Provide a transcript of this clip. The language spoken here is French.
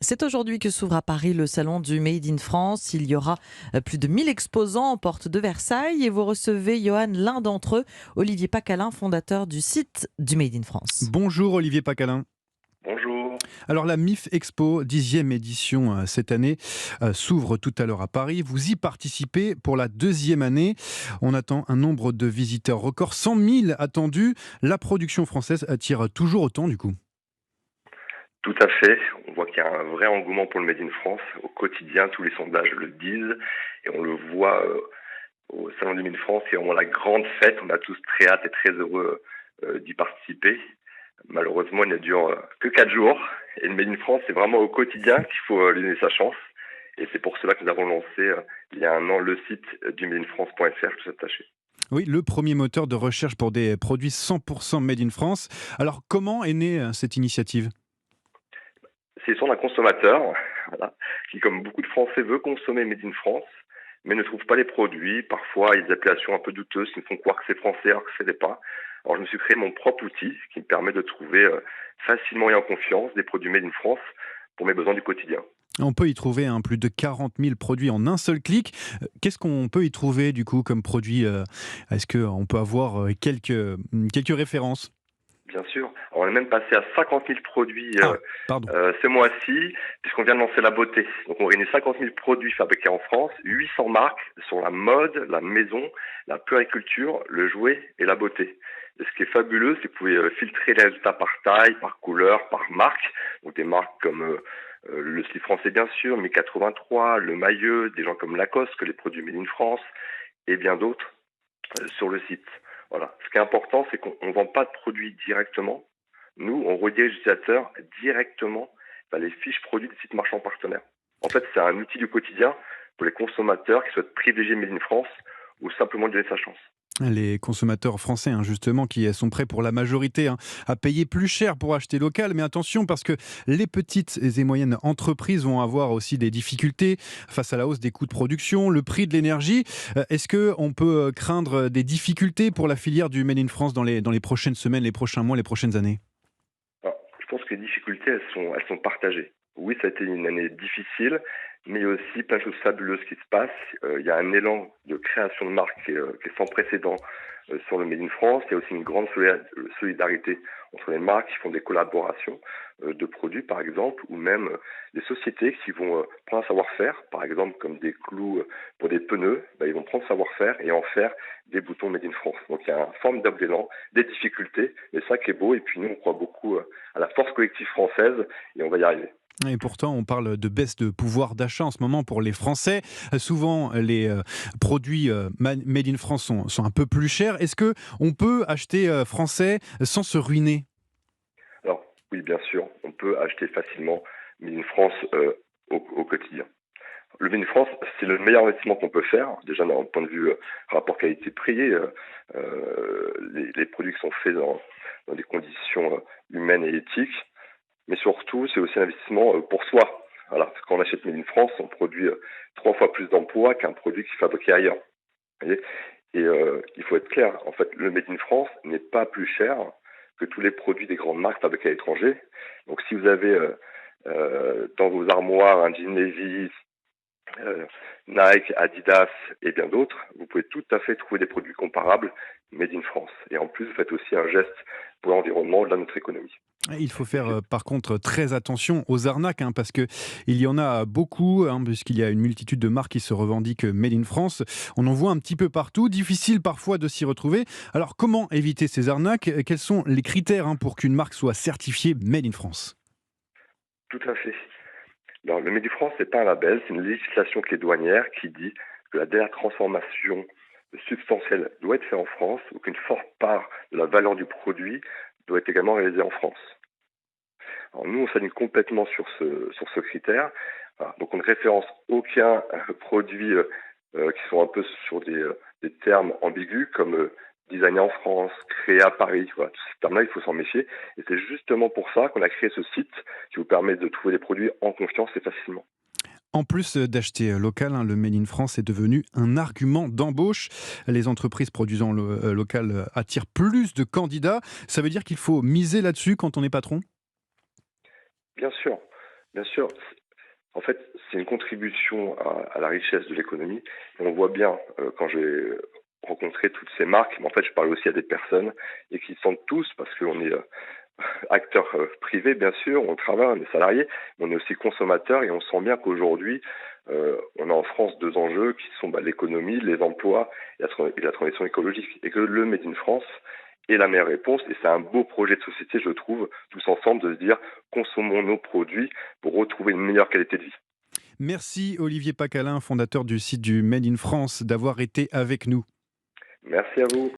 C'est aujourd'hui que s'ouvre à Paris le salon du Made in France. Il y aura plus de 1000 exposants en porte de Versailles et vous recevez, Johan, l'un d'entre eux, Olivier Pacalin, fondateur du site du Made in France. Bonjour Olivier Pacalin. Bonjour. Alors la MIF Expo 10e édition cette année s'ouvre tout à l'heure à Paris. Vous y participez pour la deuxième année. On attend un nombre de visiteurs record, 100 000 attendus. La production française attire toujours autant du coup. Tout à fait. On voit qu'il y a un vrai engouement pour le Made in France. Au quotidien, tous les sondages le disent. Et on le voit au Salon du Made in France. C'est vraiment la grande fête. On a tous très hâte et très heureux d'y participer. Malheureusement, il ne dure que 4 jours. Et le Made in France, c'est vraiment au quotidien qu'il faut lui donner sa chance. Et c'est pour cela que nous avons lancé il y a un an le site du madeinfrance.fr, tout attaché. Oui, le premier moteur de recherche pour des produits 100% Made in France. Alors comment est née cette initiative ? C'est l'histoire d'un consommateur, voilà, qui, comme beaucoup de Français, veut consommer Made in France, mais ne trouve pas les produits. Parfois, il y a des appellations un peu douteuses qui me font croire que c'est français alors que ce n'est pas. Alors, je me suis créé mon propre outil qui me permet de trouver facilement et en confiance des produits Made in France pour mes besoins du quotidien. On peut y trouver plus de 40 000 produits en un seul clic. Qu'est-ce qu'on peut y trouver du coup comme produit Est-ce qu'on peut avoir quelques références ? Bien sûr. Alors, on est même passé à 50 000 produits Pardon. ce mois-ci, puisqu'on vient de lancer la beauté. Donc, on réunit 50 000 produits fabriqués en France, 800 marques sur la mode, la maison, la puériculture, le jouet et la beauté. Et ce qui est fabuleux, c'est que vous pouvez filtrer les résultats par taille, par couleur, par marque. Donc, des marques comme le slip français, bien sûr, mais 83, le Maillot, des gens comme Lacoste, que les produits Made in France, et bien d'autres sur le site. Voilà. Ce qui est important, c'est qu'on ne vend pas de produits directement. Nous, on redirige l'utilisateur directement vers les fiches produits des sites marchands partenaires. En fait, c'est un outil du quotidien pour les consommateurs qui souhaitent privilégier Made in France ou simplement donner sa chance. Les consommateurs français, justement, qui sont prêts pour la majorité à payer plus cher pour acheter local. Mais attention, parce que les petites et moyennes entreprises vont avoir aussi des difficultés face à la hausse des coûts de production, le prix de l'énergie. Est-ce qu'on peut craindre des difficultés pour la filière du Made in France dans les prochaines semaines, les prochains mois, les prochaines années ? Alors, je pense que les difficultés, elles sont partagées. Oui, ça a été une année difficile, mais il y a aussi plein de choses fabuleuses qui se passent. Il y a un élan de création de marques qui est sans précédent sur le Made in France. Il y a aussi une grande solidarité entre les marques qui font des collaborations de produits, par exemple, ou même des sociétés qui vont prendre un savoir-faire, par exemple, comme des clous pour des pneus. Ils vont prendre ce savoir-faire et en faire des boutons Made in France. Donc il y a un formidable élan, des difficultés, mais ça qui est beau. Et puis nous, on croit beaucoup à la force collective française et on va y arriver. Et pourtant, on parle de baisse de pouvoir d'achat en ce moment pour les Français. Souvent, les produits made in France sont un peu plus chers. Est-ce que on peut acheter français sans se ruiner ? Alors oui, bien sûr, on peut acheter facilement Made in France au quotidien. Le Made in France, c'est le meilleur investissement qu'on peut faire. Déjà, d'un point de vue rapport qualité-prix, les produits qui sont faits dans des conditions humaines et éthiques. Mais surtout, c'est aussi un investissement pour soi. Voilà, parce que quand on achète Made in France, on produit 3 fois plus d'emplois qu'un produit qui est fabriqué ailleurs. Vous voyez, et il faut être clair, en fait, le Made in France n'est pas plus cher que tous les produits des grandes marques fabriquées à l'étranger. Donc si vous avez dans vos armoires un jean Levi's, Nike, Adidas et bien d'autres, vous pouvez tout à fait trouver des produits comparables Made in France. Et en plus, vous faites aussi un geste pour l'environnement et de notre économie. Il faut faire par contre très attention aux arnaques, parce qu'il y en a beaucoup, puisqu'il y a une multitude de marques qui se revendiquent Made in France. On en voit un petit peu partout, difficile parfois de s'y retrouver. Alors comment éviter ces arnaques ? Quels sont les critères pour qu'une marque soit certifiée Made in France ? Tout à fait. Alors, le Made in France, c'est pas un label, c'est une législation qui est douanière qui dit que la dernière transformation substantielle doit être faite en France ou qu'une forte part de la valeur du produit doit être également réalisée en France. Alors nous, on s'aligne complètement sur ce critère. Voilà. Donc on ne référence aucun produit qui sont un peu sur des termes ambigus comme designé en France, créé à Paris. Voilà. Tous ces termes-là, il faut s'en méfier. Et c'est justement pour ça qu'on a créé ce site qui vous permet de trouver des produits en confiance et facilement. En plus d'acheter local, le Made in France est devenu un argument d'embauche. Les entreprises produisant local attirent plus de candidats. Ça veut dire qu'il faut miser là-dessus quand on est patron ? Bien sûr. Bien sûr, en fait, c'est une contribution à la richesse de l'économie. Et on voit bien, quand j'ai rencontré toutes ces marques, mais en fait, je parle aussi à des personnes et qui sentent tous, parce qu'on est acteurs privés, bien sûr, on travaille, on est salariés, mais on est aussi consommateurs et on sent bien qu'aujourd'hui, on a en France deux enjeux qui sont l'économie, les emplois et la transition écologique. Et que le Made in France est la meilleure réponse. Et c'est un beau projet de société, je trouve, tous ensemble, de se dire consommons nos produits pour retrouver une meilleure qualité de vie. Merci Olivier Pacalin, fondateur du site du Made in France, d'avoir été avec nous. Merci à vous.